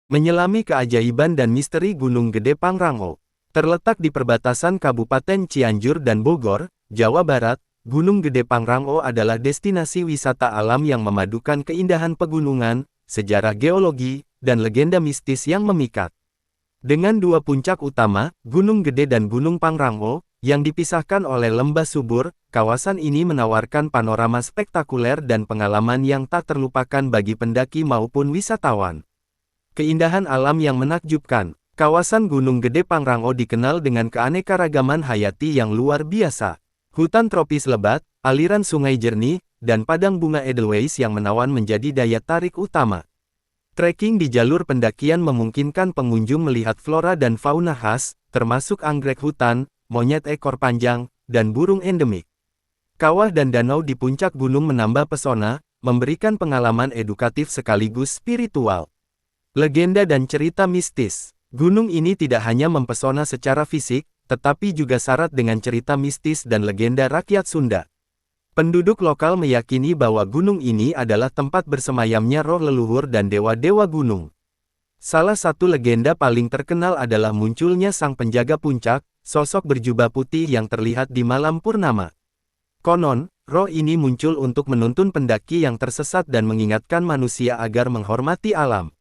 Menyelami keajaiban dan misteri Gunung Gede Pangrango. Terletak di perbatasan Kabupaten Cianjur dan Bogor, Jawa Barat, Gunung Gede Pangrango adalah destinasi wisata alam yang memadukan keindahan pegunungan, sejarah geologi, dan legenda mistis yang memikat. Dengan dua puncak utama, Gunung Gede dan Gunung Pangrango, yang dipisahkan oleh lembah subur, kawasan ini menawarkan panorama spektakuler dan pengalaman yang tak terlupakan bagi pendaki maupun wisatawan. Keindahan alam yang menakjubkan. Kawasan Gunung Gede Pangrango dikenal dengan keanekaragaman hayati yang luar biasa. Hutan tropis lebat, aliran sungai jernih, dan padang bunga edelweiss yang menawan menjadi daya tarik utama. Trekking di jalur pendakian memungkinkan pengunjung melihat flora dan fauna khas, termasuk anggrek hutan, monyet ekor panjang, dan burung endemik. Kawah dan danau di puncak gunung menambah pesona, memberikan pengalaman edukatif sekaligus spiritual. Legenda dan cerita mistis. Gunung ini tidak hanya mempesona secara fisik, tetapi juga syarat dengan cerita mistis dan legenda rakyat Sunda. Penduduk lokal meyakini bahwa gunung ini adalah tempat bersemayamnya roh leluhur dan dewa-dewa gunung. Salah satu legenda paling terkenal adalah munculnya sang penjaga puncak, sosok berjubah putih yang terlihat di malam purnama. Konon, roh ini muncul untuk menuntun pendaki yang tersesat dan mengingatkan manusia agar menghormati alam.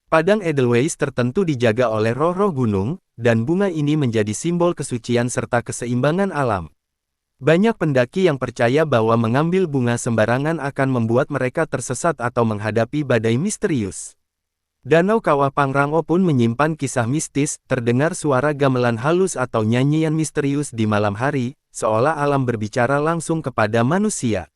Padang edelweiss tertentu dijaga oleh roh-roh gunung, dan bunga ini menjadi simbol kesucian serta keseimbangan alam. Banyak pendaki yang percaya bahwa mengambil bunga sembarangan akan membuat mereka tersesat atau menghadapi badai misterius. Danau Kawah Pangrango pun menyimpan kisah mistis, terdengar suara gamelan halus atau nyanyian misterius di malam hari, seolah alam berbicara langsung kepada manusia.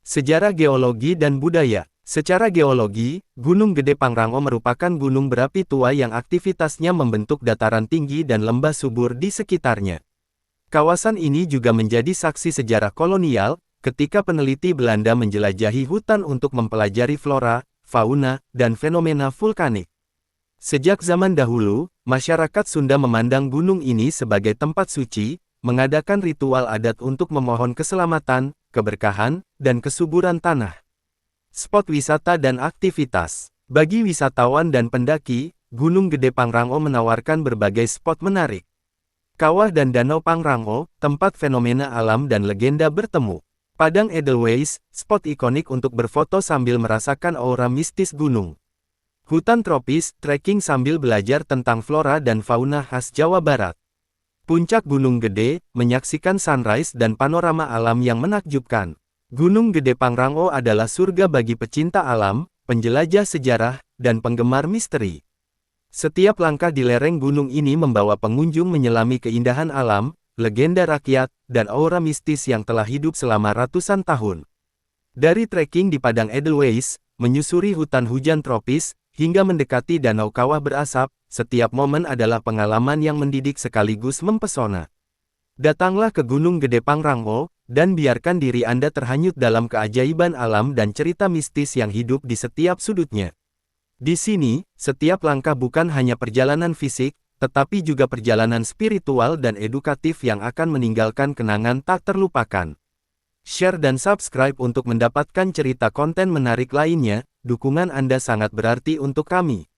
Sejarah geologi dan budaya. Secara geologi, Gunung Gede Pangrango merupakan gunung berapi tua yang aktivitasnya membentuk dataran tinggi dan lembah subur di sekitarnya. Kawasan ini juga menjadi saksi sejarah kolonial, ketika peneliti Belanda menjelajahi hutan untuk mempelajari flora, fauna, dan fenomena vulkanik. Sejak zaman dahulu, masyarakat Sunda memandang gunung ini sebagai tempat suci, mengadakan ritual adat untuk memohon keselamatan, keberkahan, dan kesuburan tanah. Spot wisata dan aktivitas. Bagi wisatawan dan pendaki, Gunung Gede Pangrango menawarkan berbagai spot menarik. Kawah dan Danau Pangrango, tempat fenomena alam dan legenda bertemu. Padang edelweiss, spot ikonik untuk berfoto sambil merasakan aura mistis gunung. Hutan tropis, trekking sambil belajar tentang flora dan fauna khas Jawa Barat. Puncak Gunung Gede, menyaksikan sunrise dan panorama alam yang menakjubkan. Gunung Gede Pangrango adalah surga bagi pecinta alam, penjelajah sejarah, dan penggemar misteri. Setiap langkah di lereng gunung ini membawa pengunjung menyelami keindahan alam, legenda rakyat, dan aura mistis yang telah hidup selama ratusan tahun. Dari trekking di padang edelweiss, menyusuri hutan hujan tropis, hingga mendekati danau kawah berasap, setiap momen adalah pengalaman yang mendidik sekaligus mempesona. Datanglah ke Gunung Gede Pangrango, dan biarkan diri Anda terhanyut dalam keajaiban alam dan cerita mistis yang hidup di setiap sudutnya. Di sini, setiap langkah bukan hanya perjalanan fisik, tetapi juga perjalanan spiritual dan edukatif yang akan meninggalkan kenangan tak terlupakan. Share dan subscribe untuk mendapatkan cerita konten menarik lainnya, dukungan Anda sangat berarti untuk kami.